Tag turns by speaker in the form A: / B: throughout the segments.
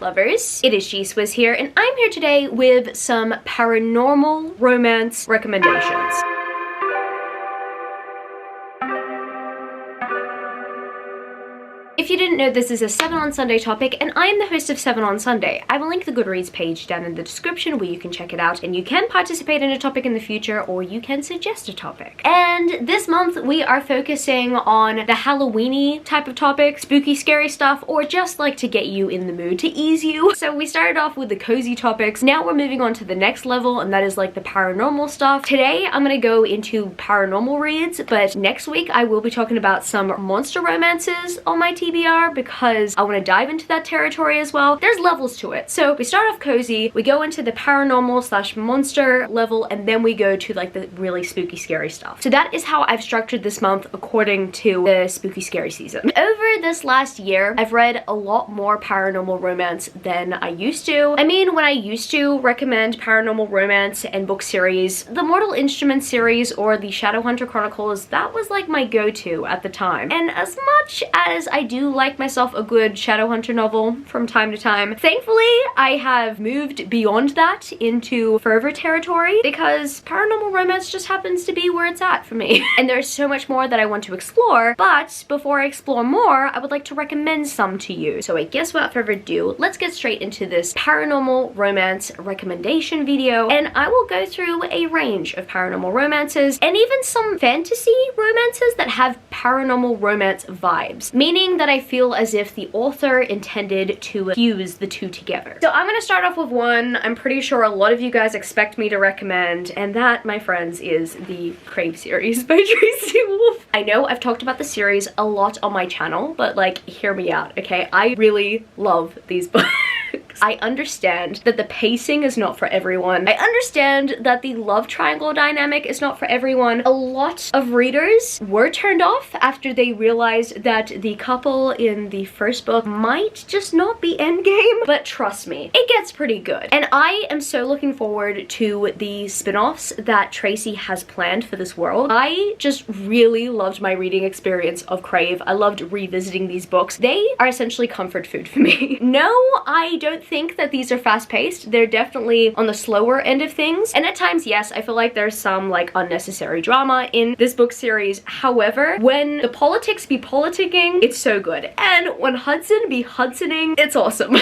A: lovers, it is G-Swizz here, and I'm here today with some paranormal romance recommendations. If you didn't know, this is a 7 on Sunday topic, and I am the host of 7 on Sunday. I will link the Goodreads page down in the description where you can check it out, and you can participate in a topic in the future, or you can suggest a topic. And this month, we are focusing on the Halloween-y type of topic, spooky, scary stuff, or just like to get you in the mood, to ease you. So we started off with the cozy topics. Now we're moving on to the next level, and that is like the paranormal stuff. Today, I'm gonna go into paranormal reads, but next week, I will be talking about some monster romances on my TBR because I want to dive into that territory as well. There's levels to it. So we start off cozy, we go into the paranormal slash monster level, and then we go to like the really spooky scary stuff. So that is how I've structured this month according to the spooky scary season. Over this last year, I've read a lot more paranormal romance than I used to. I mean, when I used to recommend paranormal romance and book series, the Mortal Instruments series or the Shadowhunter Chronicles, that was like my go-to at the time. And as much as I do like myself a good Shadowhunter novel from time to time, thankfully I have moved beyond that into further territory because paranormal romance just happens to be where it's at for me. And there's so much more that I want to explore, but before I explore more, I would like to recommend some to you. So I guess without further ado, let's get straight into this paranormal romance recommendation video, and I will go through a range of paranormal romances and even some fantasy romances that have paranormal romance vibes, meaning that I feel as if the author intended to fuse the two together. So I'm gonna start off with one I'm pretty sure a lot of you guys expect me to recommend, and that, my friends, is the Crave series by Tracy Wolff. I know I've talked about the series a lot on my channel, but like, hear me out, okay? I really love these books. I understand that the pacing is not for everyone. I understand that the love triangle dynamic is not for everyone. A lot of readers were turned off after they realized that the couple in the first book might just not be endgame, but trust me, it gets pretty good. And I am so looking forward to the spin-offs that Tracy has planned for this world. I just really loved my reading experience of Crave. I loved revisiting these books. They are essentially comfort food for me. No, I don't think that these are fast-paced. They're definitely on the slower end of things, and at times, yes, I feel like there's some like unnecessary drama in this book series. However, when the politics be politicking, it's so good, and when Hudson be Hudsoning, it's awesome.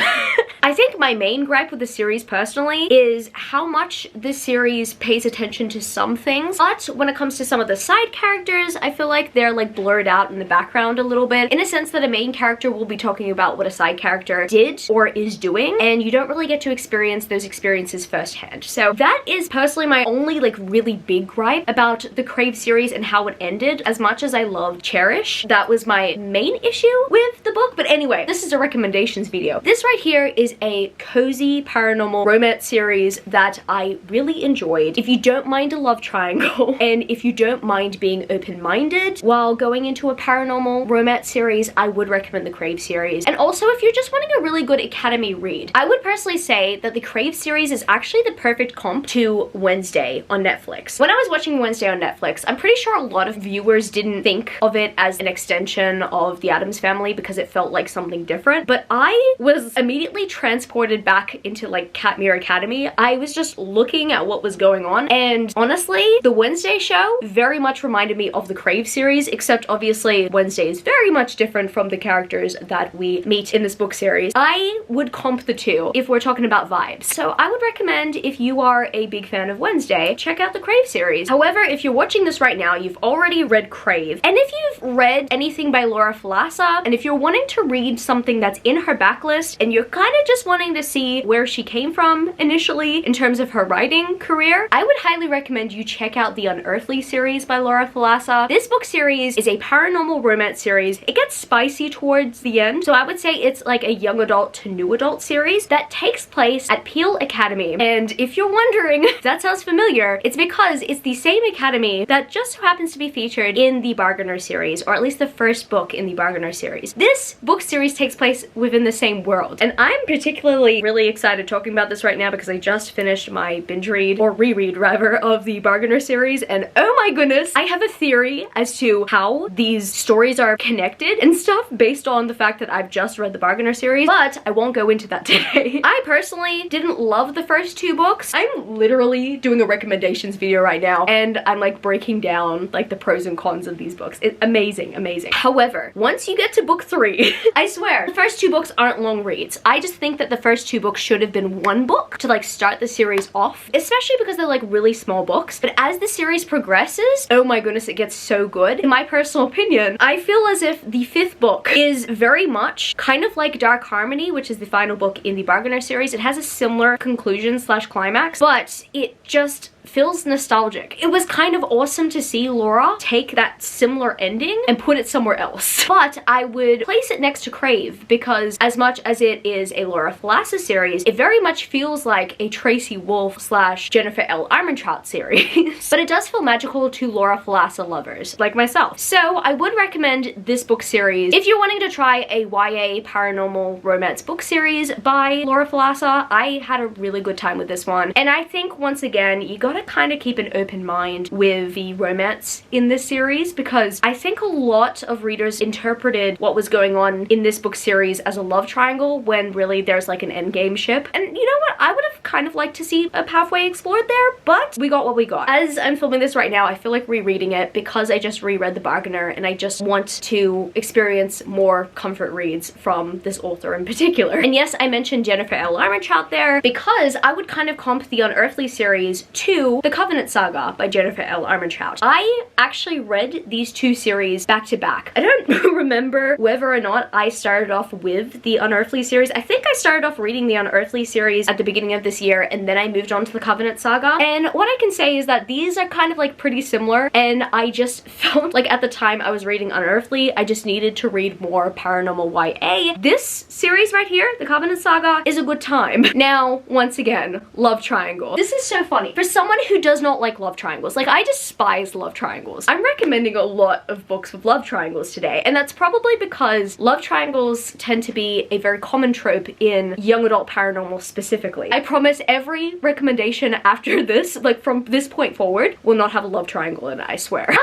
A: I think my main gripe with the series personally is how much this series pays attention to some things, but when it comes to some of the side characters, I feel like they're like blurred out in the background a little bit, in a sense that a main character will be talking about what a side character did or is doing, and you don't really get to experience those experiences firsthand. So that is personally my only like really big gripe about the Crave series and how it ended. As much as I loved Cherish, that was my main issue with the book. But anyway, this is a recommendations video. This right here is a cozy paranormal romance series that I really enjoyed. If you don't mind a love triangle, and if you don't mind being open-minded while going into a paranormal romance series, I would recommend the Crave series. And also, if you're just wanting a really good academy read, I would personally say that the Crave series is actually the perfect comp to Wednesday on Netflix. When I was watching Wednesday on Netflix, I'm pretty sure a lot of viewers didn't think of it as an extension of the Addams Family because it felt like something different, but I was immediately transported back into like Katmere Academy. I was just looking at what was going on, and honestly, the Wednesday show very much reminded me of the Crave series, except obviously Wednesday is very much different from the characters that we meet in this book series. I would comp the two if we're talking about vibes. So I would recommend, if you are a big fan of Wednesday, check out the Crave series. However, if you're watching this right now, you've already read Crave, and if you've read anything by Laura Falasa, and if you're wanting to read something that's in her backlist, and you're kind of just wanting to see where she came from initially in terms of her writing career, I would highly recommend you check out the Unearthly series by Laura Falasa. This book series is a paranormal romance series. It gets spicy towards the end, so I would say it's like a young adult to new adult series that takes place at Peel Academy. And if you're wondering if that sounds familiar, it's because it's the same academy that just so happens to be featured in the Bargainer series, or at least the first book in the Bargainer series. This book series takes place within the same world, and I'm particularly really excited talking about this right now because I just finished my binge read, or reread rather, of the Bargainer series, and oh my goodness, I have a theory as to how these stories are connected and stuff based on the fact that I've just read the Bargainer series, but I won't go into that today. I personally didn't love the first 2 books. I'm literally doing a recommendations video right now, and I'm like breaking down like the pros and cons of these books. It's amazing, amazing. However, once you get to book 3, I swear, the first 2 books aren't long reads. I just think that the first 2 books should have been 1 book to like start the series off, especially because they're like really small books. But as the series progresses, oh my goodness, it gets so good. In my personal opinion, I feel as if the 5th book is very much kind of like Dark Harmony, which is the final book in the Bargainer series. It has a similar conclusion slash climax, but it just feels nostalgic. It was kind of awesome to see Laura take that similar ending and put it somewhere else. But I would place it next to Crave because as much as it is a Laura Thalassa series, it very much feels like a Tracy Wolff slash Jennifer L. Armentrout series. But it does feel magical to Laura Thalassa lovers like myself. So I would recommend this book series if you're wanting to try a YA paranormal romance book series by Laura Thalassa. I had a really good time with this one, and I think once again you gotta kind of keep an open mind with the romance in this series, because I think a lot of readers interpreted what was going on in this book series as a love triangle when really there's like an endgame ship. And you know what? I would have kind of liked to see a pathway explored there, but we got what we got. As I'm filming this right now, I feel like rereading it because I just reread The Bargainer and I just want to experience more comfort reads from this author in particular. And yes, I mentioned Jennifer L. Armentrout there because I would kind of comp the Unearthly series to the Covenant Saga by Jennifer L. Armentrout. I actually read these 2 series back to back. I don't remember whether or not I started off with the Unearthly series. I think I started off reading the Unearthly series at the beginning of this year, and then I moved on to the Covenant Saga. And what I can say is that these are kind of like pretty similar, and I just felt like at the time I was reading Unearthly, I just needed to read more paranormal YA. This series right here, the Covenant Saga, is a good time. Now, once again, love triangle. This is so funny. For someone who does not like love triangles, like I despise love triangles, I'm recommending a lot of books with love triangles today, and that's probably because love triangles tend to be a very common trope in young adult paranormal specifically. I promise every recommendation after this, like from this point forward, will not have a love triangle in it, I swear.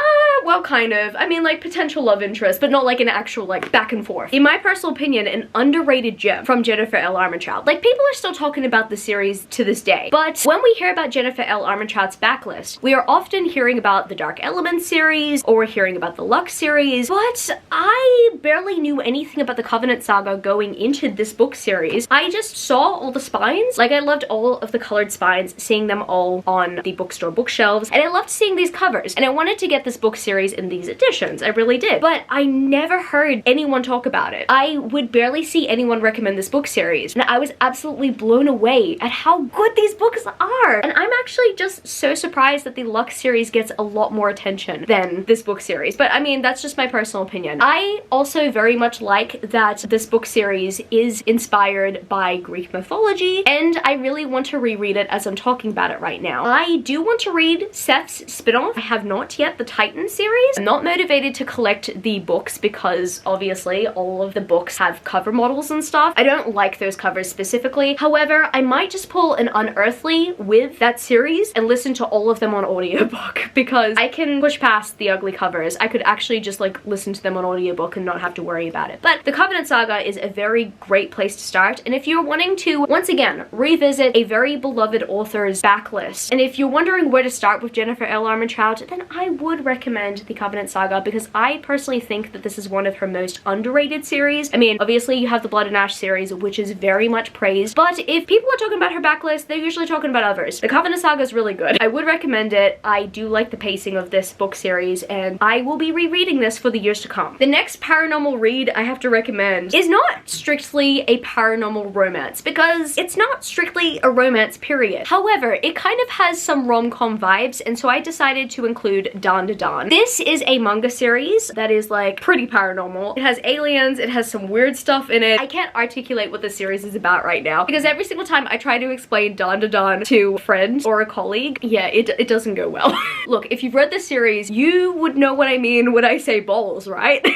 A: Well, kind of. I mean, like potential love interest, but not like an actual like back and forth. In my personal opinion, an underrated gem from Jennifer L. Armentrout. Like people are still talking about the series to this day, but when we hear about Jennifer L. Armentrout's backlist, we are often hearing about the Dark Elements series, or we're hearing about the Lux series, but I barely knew anything about the Covenant Saga going into this book series. I just saw all the spines. Like I loved all of the colored spines, seeing them all on the bookstore bookshelves, and I loved seeing these covers, and I wanted to get this book series in these editions. I really did, but I never heard anyone talk about it. I would barely see anyone recommend this book series, and I was absolutely blown away at how good these books are. And I'm actually just so surprised that the Lux series gets a lot more attention than this book series, but I mean, that's just my personal opinion. I also very much like that this book series is inspired by Greek mythology, and I really want to reread it as I'm talking about it right now. I do want to read Seth's spin-off. I have not yet, the Titan series. I'm not motivated to collect the books because obviously all of the books have cover models and stuff. I don't like those covers specifically. However, I might just pull an Unearthly with that series and listen to all of them on audiobook because I can push past the ugly covers. I could actually just like listen to them on audiobook and not have to worry about it. But the Covenant Saga is a very great place to start, and if you're wanting to once again revisit a very beloved author's backlist, and if you're wondering where to start with Jennifer L. Armentrout, then I would recommend the Covenant Saga because I personally think that this is one of her most underrated series. I mean, obviously you have the Blood and Ash series, which is very much praised, but if people are talking about her backlist, they're usually talking about others. The Covenant Saga is really good. I would recommend it. I do like the pacing of this book series, and I will be rereading this for the years to come. The next paranormal read I have to recommend is not strictly a paranormal romance because it's not strictly a romance, period. However, it kind of has some rom-com vibes, and so I decided to include Dan to Dan. This is a manga series that is like pretty paranormal. It has aliens, it has some weird stuff in it. I can't articulate what the series is about right now because every single time I try to explain Dan to Dan to a friend or a colleague, yeah, it doesn't go well. Look, if you've read this series, you would know what I mean when I say balls, right?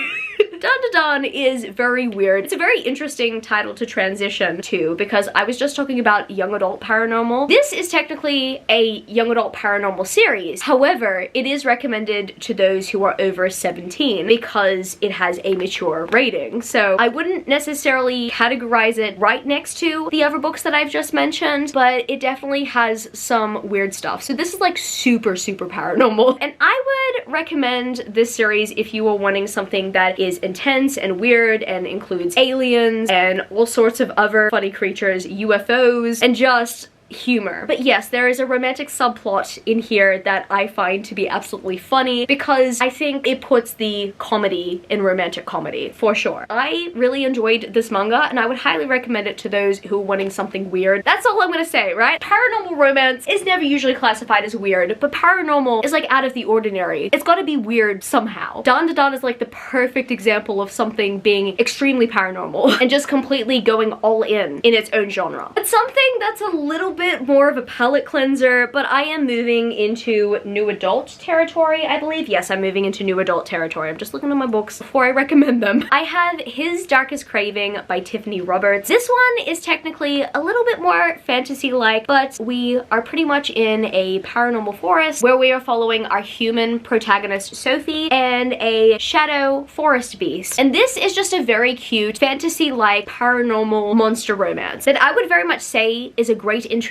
A: Dun Dun Dun is very weird. It's a very interesting title to transition to because I was just talking about young adult paranormal. This is technically a young adult paranormal series. However, it is recommended to those who are over 17 because it has a mature rating. So I wouldn't necessarily categorize it right next to the other books that I've just mentioned, but it definitely has some weird stuff. So this is like super paranormal. And I would recommend this series if you are wanting something that is intense and weird and includes aliens and all sorts of other funny creatures, UFOs, and just humor. But yes, there is a romantic subplot in here that I find to be absolutely funny because I think it puts the comedy in romantic comedy, for sure. I really enjoyed this manga and I would highly recommend it to those who are wanting something weird. That's all I'm gonna say, right? Paranormal romance is never usually classified as weird, but paranormal is like out of the ordinary. It's gotta be weird somehow. Dun Dun Dun is like the perfect example of something being extremely paranormal and just completely going all in its own genre. It's something that's a little bit more of a palate cleanser, but I am moving into new adult territory, I believe. Yes, I'm moving into new adult territory. I'm just looking at my books before I recommend them. I have His Darkest Craving by Tiffany Roberts. This one is technically a little bit more fantasy-like, but we are pretty much in a paranormal forest where we are following our human protagonist Sophie and a shadow forest beast. And this is just a very cute fantasy-like paranormal monster romance that I would very much say is a great introduction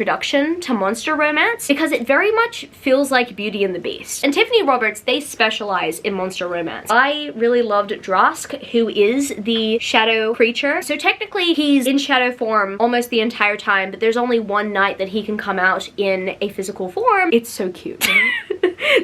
A: to monster romance because it very much feels like Beauty and the Beast. And Tiffany Roberts, they specialize in monster romance. I really loved Drask, who is the shadow creature. So technically he's in shadow form almost the entire time, but there's only one night that he can come out in a physical form. It's so cute.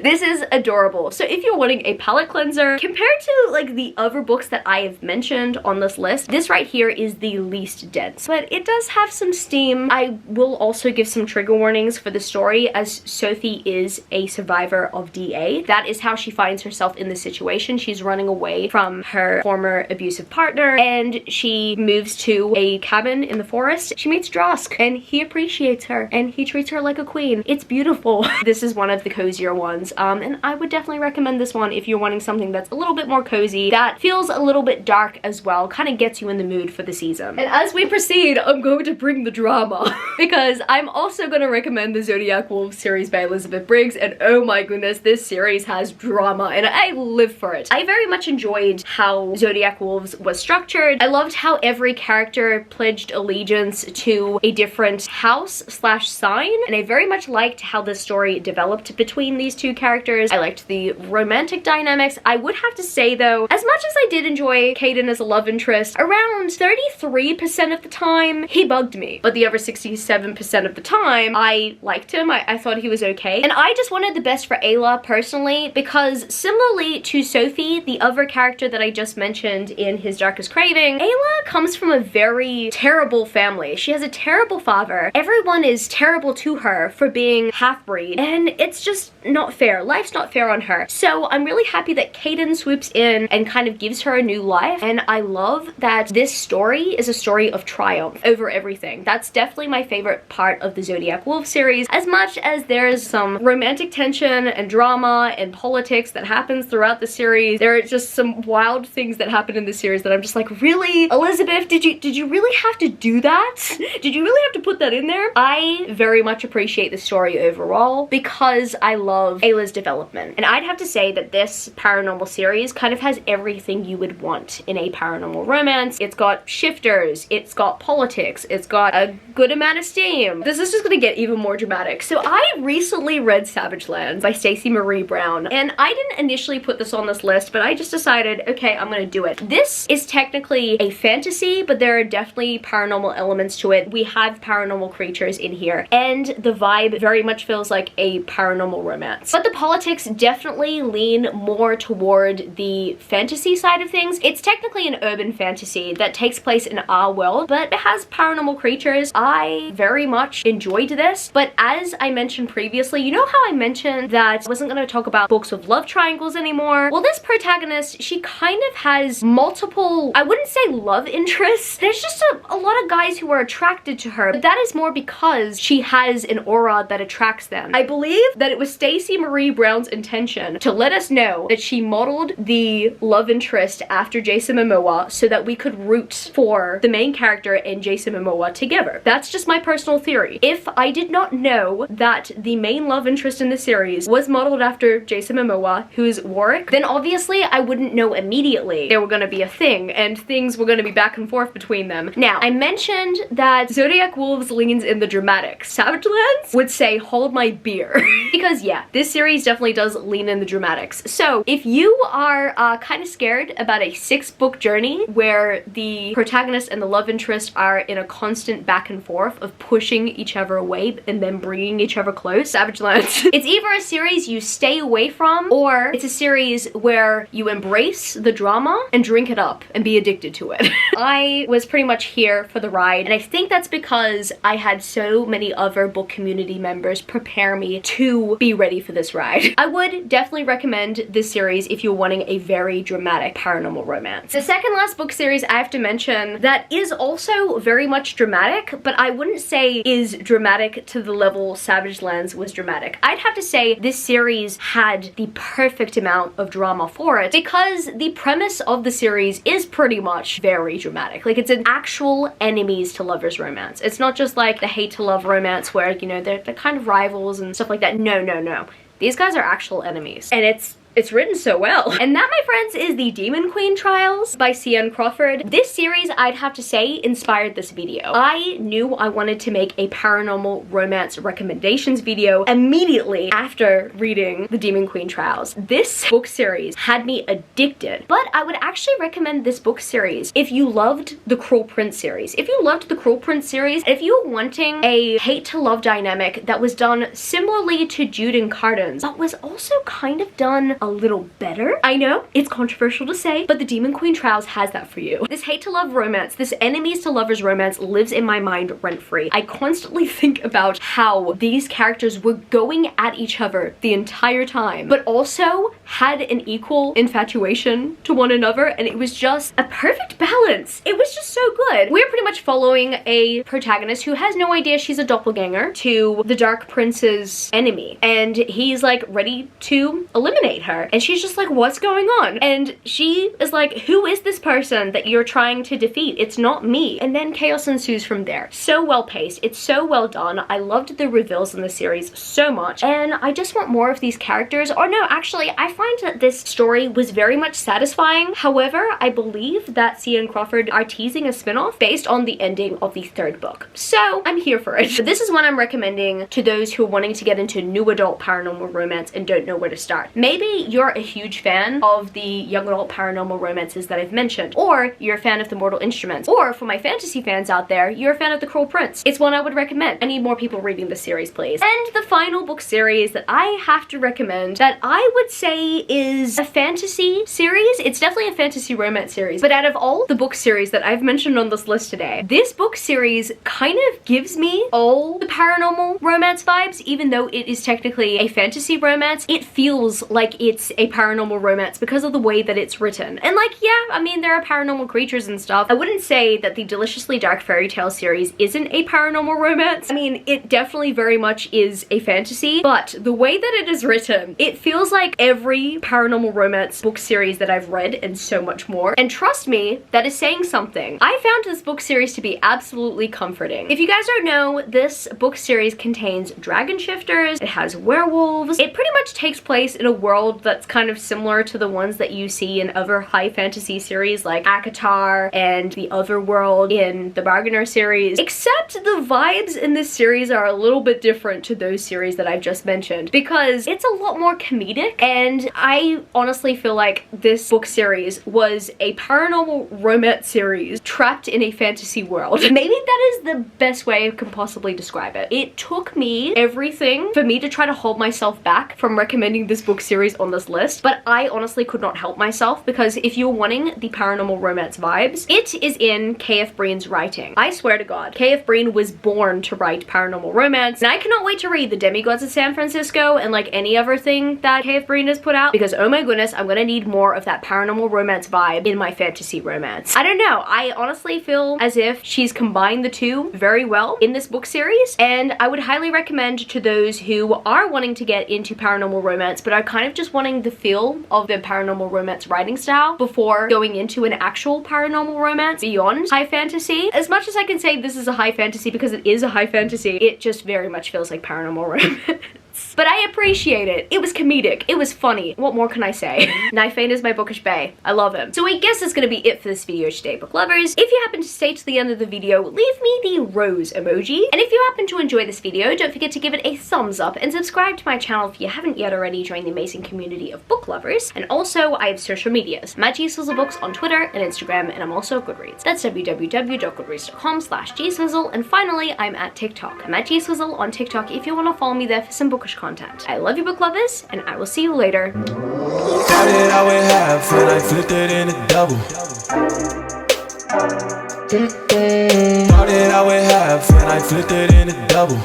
A: This is adorable. So if you're wanting a palate cleanser, compared to like the other books that I have mentioned on this list, this right here is the least dense, but it does have some steam. I will also give some trigger warnings for the story, as Sophie is a survivor of DA. That is how she finds herself in this situation. She's running away from her former abusive partner and she moves to a cabin in the forest. She meets Drask and he appreciates her and he treats her like a queen. It's beautiful. This is one of the cozier ones, and I would definitely recommend this one if you're wanting something that's a little bit more cozy, that feels a little bit dark as well, kind of gets you in the mood for the season. And as we proceed, I'm going to bring the drama because I'm also going to recommend the Zodiac Wolves series by Elizabeth Briggs, and oh my goodness, this series has drama and I live for it. I very much enjoyed how Zodiac Wolves was structured. I loved how every character pledged allegiance to a different house slash sign, and I very much liked how the story developed between these two characters. I liked the romantic dynamics. I would have to say though, as much as I did enjoy Caden as a love interest, around 33% of the time he bugged me, but the other 67% of the time I liked him. I thought he was okay, and I just wanted the best for Ayla personally because similarly to Sophie, the other character that I just mentioned in His Darkest Craving, Ayla comes from a very terrible family. She has a terrible father. Everyone is terrible to her for being half-breed, and it's just not fair. Life's not fair on her. So I'm really happy that Caden swoops in and kind of gives her a new life, and I love that this story is a story of triumph over everything. That's definitely my favorite part of the Zodiac Wolves series. As much as there's some romantic tension and drama and politics that happens throughout the series, there are just some wild things that happen in the series that I'm just like, really? Elizabeth, did you really have to do that? Did you really have to put that in there? I very much appreciate the story overall because I love Ayla's development. And I'd have to say that this paranormal series kind of has everything you would want in a paranormal romance. It's got shifters, it's got politics, it's got a good amount of steam. This is just gonna get even more dramatic. So I recently read Savage Lands by Stacey Marie Brown, and I didn't initially put this on this list, but I just decided, okay, I'm gonna do it. This is technically a fantasy, but there are definitely paranormal elements to it. We have paranormal creatures in here, and the vibe very much feels like a paranormal romance. But the politics definitely lean more toward the fantasy side of things. It's technically an urban fantasy that takes place in our world, but it has paranormal creatures. I very much enjoyed this, but as I mentioned previously, you know how I mentioned that I wasn't going to talk about books with love triangles anymore? Well, this protagonist, she kind of has multiple, I wouldn't say love interests. There's just a lot of guys who are attracted to her, but that is more because she has an aura that attracts them. I believe that it was Stacey Marie Brown's intention to let us know that she modeled the love interest after Jason Momoa so that we could root for the main character and Jason Momoa together. That's just my personal theory. If I did not know that the main love interest in the series was modeled after Jason Momoa, who's Warwick, then obviously I wouldn't know immediately they were gonna be a thing and things were gonna be back and forth between them. Now, I mentioned that Zodiac Wolves leans in the dramatic. Savage Lands would say, hold my beer. Because yeah, this series definitely does lean in the dramatics. So if you are kind of scared about a 6-book journey where the protagonist and the love interest are in a constant back and forth of pushing each other away and then bringing each other close, Savage Lands. It's either a series you stay away from, or it's a series where you embrace the drama and drink it up and be addicted to it. I was pretty much here for the ride, and I think that's because I had so many other book community members prepare me to be ready for this ride. I would definitely recommend this series if you're wanting a very dramatic paranormal romance. The second last book series I have to mention that is also very much dramatic, but I wouldn't say is dramatic to the level Savage Lands was dramatic. I'd have to say this series had the perfect amount of drama for it because the premise of the series is pretty much very dramatic. Like, it's an actual enemies to lovers romance. It's not just like the hate to love romance where, you know, they're kind of rivals and stuff like that. No, no, no. These guys are actual enemies. And it's written so well. And that, my friends, is the Demon Queen Trials by C.N. Crawford. This series, I'd have to say, inspired this video. I knew I wanted to make a paranormal romance recommendations video immediately after reading the Demon Queen Trials. This book series had me addicted, but I would actually recommend this book series if you loved the Cruel Prince series. If you loved the Cruel Prince series, if you were wanting a hate to love dynamic that was done similarly to Jude and Cardin's, but was also kind of done a little better. I know, it's controversial to say, but the Demon Queen Trials has that for you. This hate to love romance, this enemies to lovers romance lives in my mind rent-free. I constantly think about how these characters were going at each other the entire time, but also had an equal infatuation to one another, and it was just a perfect balance. It was just so good. We're pretty much following a protagonist who has no idea she's a doppelganger to the Dark Prince's enemy, and he's like ready to eliminate her. And she's just like, what's going on? And she is like, who is this person that you're trying to defeat? It's not me. And then chaos ensues from there. So well paced. It's so well done. I loved the reveals in the series so much. And I just want more of these characters. Or no, actually, I find that this story was very much satisfying. However, I believe that C.N. Crawford are teasing a spin-off based on the ending of the 3rd book. So I'm here for it. But this is one I'm recommending to those who are wanting to get into new adult paranormal romance and don't know where to start. Maybe you're a huge fan of the young adult paranormal romances that I've mentioned, or you're a fan of the Mortal Instruments, or for my fantasy fans out there, you're a fan of the Cruel Prince. It's one I would recommend. I need more people reading this series, please. And the final book series that I have to recommend that I would say is a fantasy series. It's definitely a fantasy romance series, but out of all the book series that I've mentioned on this list today, this book series kind of gives me all the paranormal romance vibes. Even though it is technically a fantasy romance, it feels like it's a paranormal romance because of the way that it's written. And like, yeah, I mean, there are paranormal creatures and stuff. I wouldn't say that the Deliciously Dark Fairy Tale series isn't a paranormal romance. I mean, it definitely very much is a fantasy, but the way that it is written, it feels like every paranormal romance book series that I've read and so much more. And trust me, that is saying something. I found this book series to be absolutely comforting. If you guys don't know, this book series contains dragon shifters, it has werewolves, it pretty much takes place in a world that's kind of similar to the ones that you see in other high fantasy series like ACOTAR and the Otherworld in the Bargainer series, except the vibes in this series are a little bit different to those series that I've just mentioned because it's a lot more comedic, and I honestly feel like this book series was a paranormal romance series trapped in a fantasy world. Maybe that is the best way I can possibly describe it. It took me everything for me to try to hold myself back from recommending this book series on this list, but I honestly could not help myself, because if you're wanting the paranormal romance vibes, it is in K.F. Breen's writing. I swear to God, K.F. Breen was born to write paranormal romance, and I cannot wait to read The Demigods of San Francisco and like any other thing that K.F. Breen has put out, because oh my goodness, I'm gonna need more of that paranormal romance vibe in my fantasy romance. I don't know, I honestly feel as if she's combined the two very well in this book series, and I would highly recommend to those who are wanting to get into paranormal romance but are kind of just wanting the feel of the paranormal romance writing style before going into an actual paranormal romance beyond high fantasy. As much as I can say this is a high fantasy because it is a high fantasy, it just very much feels like paranormal romance. But I appreciate it. It was comedic. It was funny. What more can I say? Knifeane is my bookish bae. I love him. So I guess that's gonna be it for this video today, book lovers. If you happen to stay to the end of the video, leave me the rose emoji. And if you happen to enjoy this video, don't forget to give it a thumbs up and subscribe to my channel if you haven't yet already. Join the amazing community of book lovers. And also, I have social medias. I'm at gswizzlebooks on Twitter and Instagram, and I'm also at Goodreads. That's www.goodreads.com/gswizzle. And finally, I'm at TikTok. I'm at gswizzle on TikTok if you want to follow me there for some bookish content. I love you, book lovers, and I will see you later.
B: Started out with half and I flipped it into double. Started out with half and I flipped it into double.